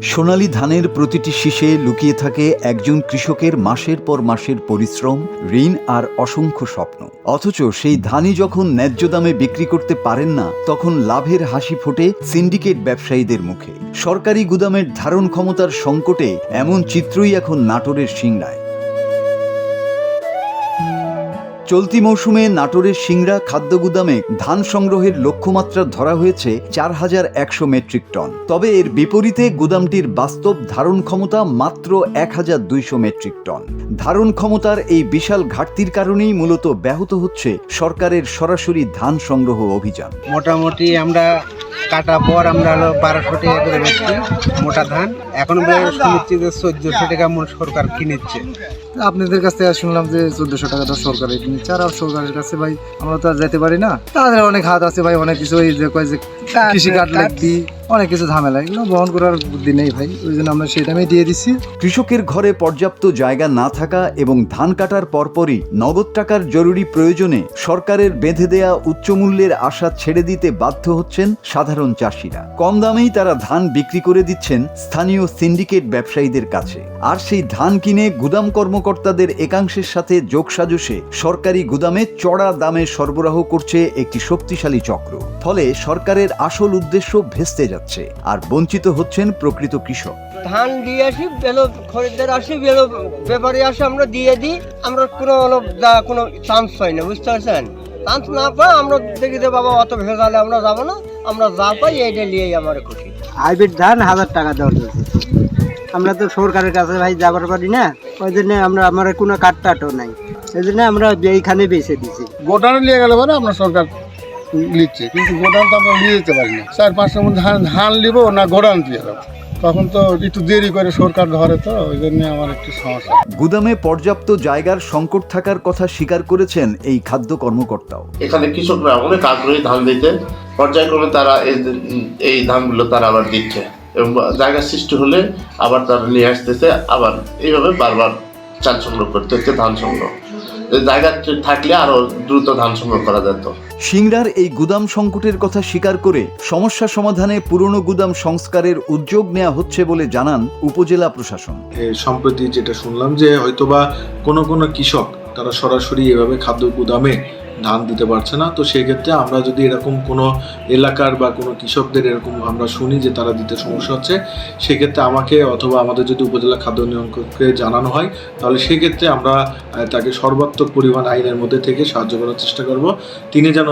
সোনালী ধানের প্রতিটি শীষে লুকিয়ে থাকে একজন কৃষকের মাসের পর মাসের পরিশ্রম, ঋণ আর অসংখ্য স্বপ্ন। অথচ সেই ধানই যখন ন্যায্য দামে বিক্রি করতে পারেন না, তখন লাভের হাসি ফোটে সিন্ডিকেট ব্যবসায়ীদের মুখে। সরকারি গুদামের ধারণ ক্ষমতার সংকটে এমন চিত্রই এখন নাটোরের সিংড়ায়। চলতি মৌসুমে নাটোরের সিংড়া খাদ্য গুদামে ধান সংগ্রহের লক্ষ্যমাত্রা ধরা হয়েছে ৪,১০০ মেট্রিক টন। তবে এর বিপরীতে গুদামটির বাস্তব ধারণ ক্ষমতা মাত্র ১,২০০ মেট্রিক টন। ধারণ ক্ষমতার এই বিশাল ঘাটতির কারণেই মূলত ব্যাহত হচ্ছে সরকারের সরাসরি ধান সংগ্রহ অভিযান। মোটামুটি আমরা কাটা পর আমরা ১২০০ টাকা করে বেচছি মোটা ধান। এখন শুনেছি যে ১৪০০ টাকা মূল সরকার কিনেছে। আপনাদের কাছ থেকে শুনলাম যে ১৪০০ টাকা তো সরকার কিনেছে, আর সরকারের কাছে ভাই আমরা তো আর যেতে পারি না। তাদের অনেক হাত আছে ভাই, অনেক কিছু ওই যে কয় যে কৃষি কার্ড লাগবি, অনেক কিছু ঝামেলা, এগুলো বহন করার বুদ্ধি নেই ভাই, ওই জন্য আমরা সেই দামে দিয়ে দিচ্ছি। কৃষকের ঘরে পর্যাপ্ত জায়গা না থাকা এবং ধান কাটার পরপরই নগদ টাকার জরুরি প্রয়োজনে সরকারের বেঁধে দেয়া উচ্চমূল্যের আশা ছেড়ে দিতে বাধ্য হচ্ছেন সাধারণ চাষিরা। কম দামেই তারা ধান বিক্রি করে দিচ্ছেন স্থানীয় সিন্ডিকেট ব্যবসায়ীদের কাছে। আর সেই ধান কিনে গুদাম কর্মকর্তাদের একাংশের সাথে যোগসাজশে সরকারি গুদামে চড়া দামে সরবরাহ করছে একটি শক্তিশালী চক্র। ফলে সরকারের আসল উদ্দেশ্য ভেস্তে যাচ্ছে আর বঞ্চিত হচ্ছেন প্রকৃত কৃষক। ধান দিয়ে আসি, বেলো খরিদ্দার আসি, বেলো ব্যাপারী আসে, আমরা দিয়ে দিই। আমরা কোনো চান্স পাই না, বুঝতে পারছেন? চান্স না পাই আমরা দেখি যে বাবা অত ভেজালে আমরা যাবো না, আমরা যা পাই এইটা নিয়েই আমার খুশি। হাইব্রিড ধান ১,০০০ টাকা দেওয়া হয়েছে। আমরা তো সরকারের কাছে ভাই যাবার পারি না, ওই জন্য আমার কোনো কাটটাটও নাই, সেই জন্য আমরা এইখানে বেছে দিচ্ছি। গোডাউনে নিয়ে গেলে পরে আমরা সরকার নিচ্ছে, কিন্তু গোডাউন তো আমরা নিয়ে যেতে পারি না। ৪-৫টার মধ্যে ধান নিবো না গোডাউন দিয়ে যাবো, তখন তো একটু দেরি করে সরকার ধরে, তো ওই জন্য আমার একটু সমস্যা। গুদামে পর্যাপ্ত জায়গার সংকট থাকার কথা স্বীকার করেছেন এই খাদ্য কর্মকর্তাও। এখানে কৃষকরা অনেক আগ্রহী ধান দিতে, পর্যায়ক্রমে তারা এই ধানগুলো তারা আবার দিচ্ছে এবং জায়গা সৃষ্টি হলে আবার তারা নিয়ে আসতেছে, আবার এইভাবে বারবার চাল সংগ্রহ করতে হচ্ছে, ধান সংগ্রহ। জায়গা থাকলে আরো দ্রুত ধান সংগ্রহ করা যেত। সিংড়ার এই গুদাম সংকটের কথা স্বীকার করে সমস্যা সমাধানে পুরনো গুদাম সংস্কারের উদ্যোগ নেওয়া হচ্ছে বলে জানান উপজেলা প্রশাসন। সম্প্রতি যেটা শুনলাম যে হয়তোবা কোনো কৃষক তারা সরাসরি এভাবে খাদ্য গুদামে ধান দিতে পারছে না, তো সেক্ষেত্রে আমরা যদি এরকম কোনো এলাকার বা কোনো কৃষকদের এরকম আমরা শুনি যে তারা দিতে সমস্যা হচ্ছে, সেক্ষেত্রে আমাকে অথবা আমাদের যদি উপজেলা খাদ্য নিয়ন্ত্রককে জানানো হয়, তাহলে সেক্ষেত্রে আমরা তাকে সর্বাত্মক পরিমাণ আইনের মধ্যে থেকে সাহায্য করার চেষ্টা করব। তিনি যেন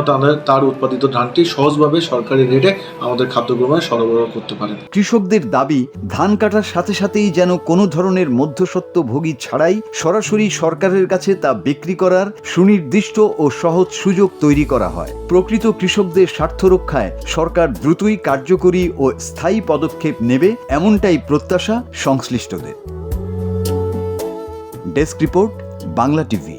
তার উৎপাদিত ধানটি সহজভাবে সরকারি রেটে আমাদের খাদ্যক্রমে সরবরাহ করতে পারেন। কৃষকদের দাবি, ধান কাটার সাথে সাথেই যেন কোনো ধরনের মধ্যস্বত্বভোগী ছাড়াই সরাসরি সরকারের কাছে তা বিক্রি করার সুনির্দিষ্ট ও সহজ সুযোগ তৈরি করা হয়। প্রকৃত কৃষকদের স্বার্থ রক্ষায় সরকার দ্রুতই কার্যকরী ও স্থায়ী পদক্ষেপ নেবে, এমনটাই প্রত্যাশা সংশ্লিষ্টদের। Desk report, Bangla TV.